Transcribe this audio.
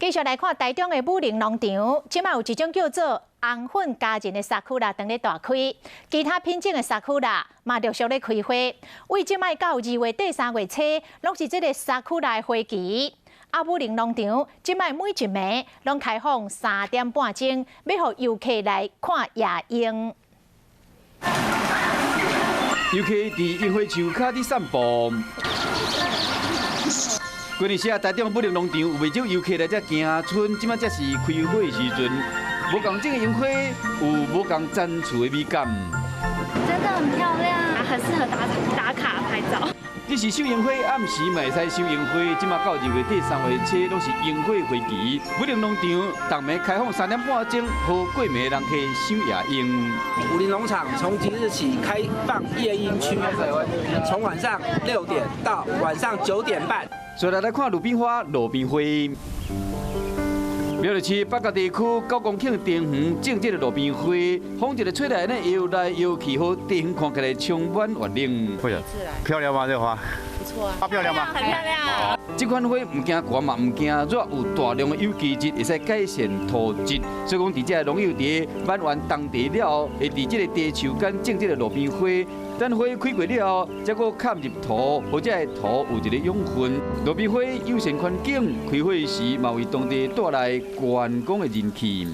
继续来看台中的武陵农场，即卖有一种叫做红粉加热的沙库拉正咧大开，其他品种的沙库拉嘛陆续咧开花。为即卖到2月底3月初，拢是这个沙库拉的花期。武陵农场即卖每一暝拢开放3点半钟，要予游客来看夜莺。游客伫樱花树脚底散步。 今年时台中武陵农场有袂少游客来这行村，即摆才是开花的时阵。无共种的樱花，有无共展出的美感。真的很漂亮，很适合打卡拍照。你是收樱花，暗时嘛会使收樱花。即摆到2月底3月初，拢是樱花花期。武陵农场逐暝开放3点半钟，予过暝的人去赏夜莺。武陵农场从即日起开放夜莺区，从晚上6点到晚上9点半。 所以来看路边花、路边花。苗栗市北角地区9公顷田园种这个路边花，风一个吹来呢，摇来摇去，好地方看起来充满活力。会啊，漂亮吗？这花？不错啊，漂亮吗？很漂亮。这款花唔惊寒嘛，唔惊热，有大量的有机质，会使改善土质。所以讲，伫这农药地满完当地了后，会伫这个地树间种这个路边花。 等花开过了后，再搁嵌入土，或者土有一个养分。路边花友善环境，开花时嘛为当地带来观光的人气。